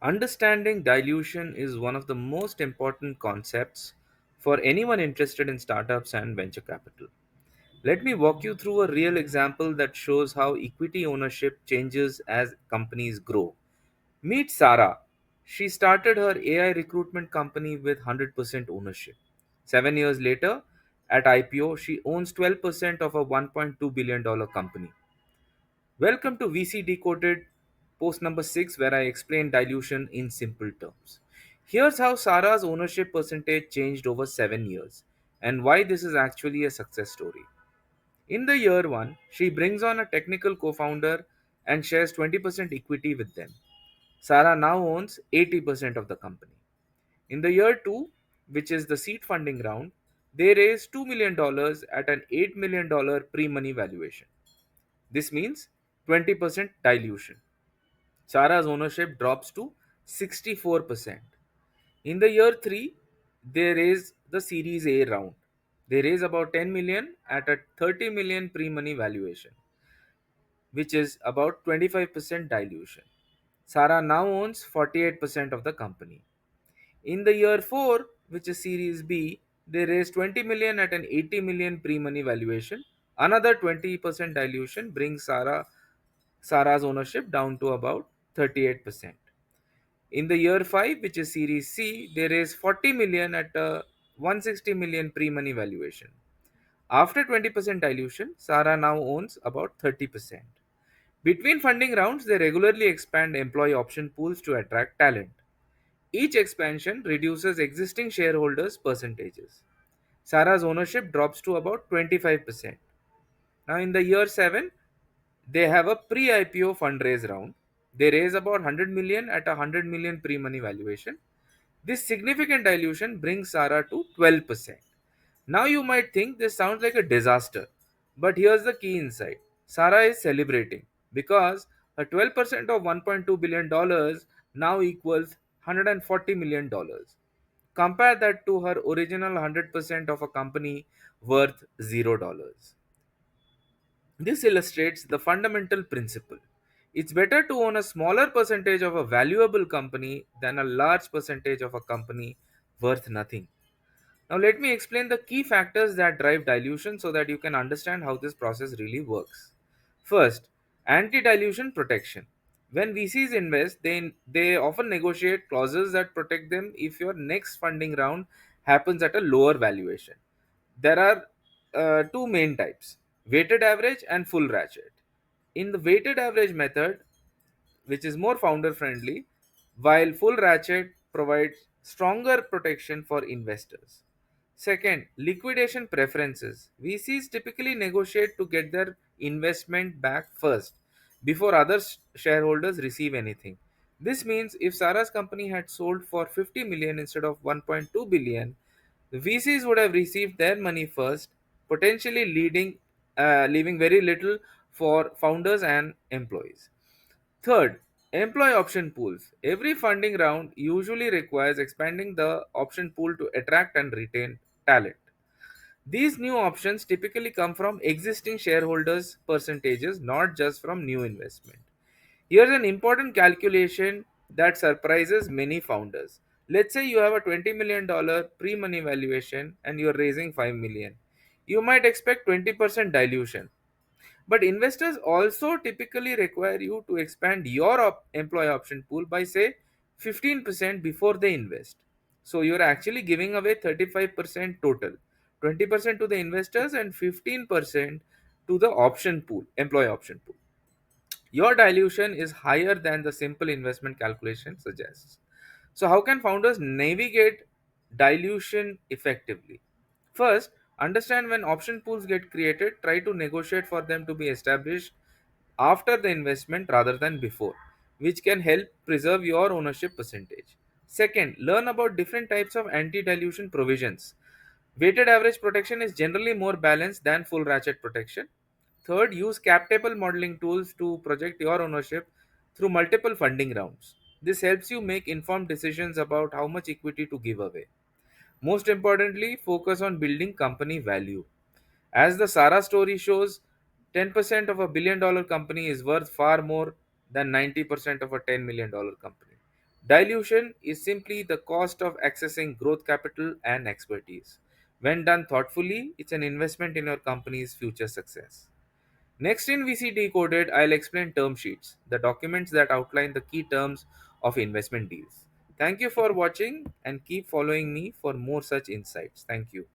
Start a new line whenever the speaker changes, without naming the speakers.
Understanding dilution is one of the most important concepts for anyone interested in startups and venture capital. Let me walk you through a real example that shows how equity ownership changes as companies grow. Meet Sarah. She started her AI recruitment company with 100% ownership. 7 years later, at IPO, she owns 12% of a $1.2 billion company. Welcome to VC Decoded, post number 6, where I explain dilution in simple terms. Here's how Sarah's ownership percentage changed over 7 years and why this is actually a success story. In the year 1, she brings on a technical co founder and shares 20% equity with them. Sarah now owns 80% of the company. In the year 2, which is the seed funding round, they raise $2 million at an $8 million pre money valuation. This means 20% dilution. Sarah's ownership drops to 64%. In the year 3, they raise the Series A round. They raise about 10 million at a 30 million pre-money valuation, which is about 25% dilution. Sarah now owns 48% of the company. In the year 4, which is Series B, they raised 20 million at an 80 million pre-money valuation. Another 20% dilution brings Sarah's ownership down to about 38%. In the year 5, which is Series C, they raised 40 million at a 160 million pre-money valuation. After 20% dilution, Sarah now owns about 30%. Between funding rounds, they regularly expand employee option pools to attract talent. Each expansion reduces existing shareholders' percentages. Sarah's ownership drops to about 25%. Now, in the year 7, they have a pre IPO fundraise round. They raise about 100 million at a 100 million pre money valuation. This significant dilution brings Sarah to 12%. Now, you might think this sounds like a disaster, but here's the key insight. Sarah is celebrating because her 12% of $1.2 billion now equals $140 million. Compare that to her original 100% of a company worth $0. This illustrates the fundamental principle. It's better to own a smaller percentage of a valuable company than a large percentage of a company worth nothing. Now, let me explain the key factors that drive dilution so that you can understand how this process really works. First, anti dilution protection. When VCs invest, they often negotiate clauses that protect them if your next funding round happens at a lower valuation. There are two main types: weighted average and full ratchet. In the weighted average method, which is more founder friendly, while full ratchet provides stronger protection for investors. Second, liquidation preferences. VCs typically negotiate to get their investment back first before other shareholders receive anything. This means if Sarah's company had sold for 50 million instead of 1.2 billion, the VCs would have received their money first, potentially leaving very little for founders and employees. Third, employee option pools. Every funding round usually requires expanding the option pool to attract and retain talent. These new options typically come from existing shareholders' percentages, not just from new investment. Here's an important calculation that surprises many founders. Let's say you have a $20 million pre money valuation and you're raising 5 million. You might expect 20% dilution, but investors also typically require you to expand your employee option pool by, say, 15% before they invest. So you're actually giving away 35% total, 20% to the investors and 15% to the option pool, employee option pool. Your dilution is higher than the simple investment calculation suggests. So, how can founders navigate dilution effectively? First, understand when option pools get created, try to negotiate for them to be established after the investment rather than before, which can help preserve your ownership percentage. Second, learn about different types of anti dilution provisions. Weighted average protection is generally more balanced than full ratchet protection. Third, use cap table modeling tools to project your ownership through multiple funding rounds. This helps you make informed decisions about how much equity to give away. Most importantly, focus on building company value. As the Sara story shows, 10% of a $1 billion company is worth far more than 90% of a $10 million company. Dilution is simply the cost of accessing growth capital and expertise. When done thoughtfully, it's an investment in your company's future success. Next in VC Decoded, I'll explain term sheets, the documents that outline the key terms of investment deals. Thank you for watching and keep following me for more such insights. Thank you.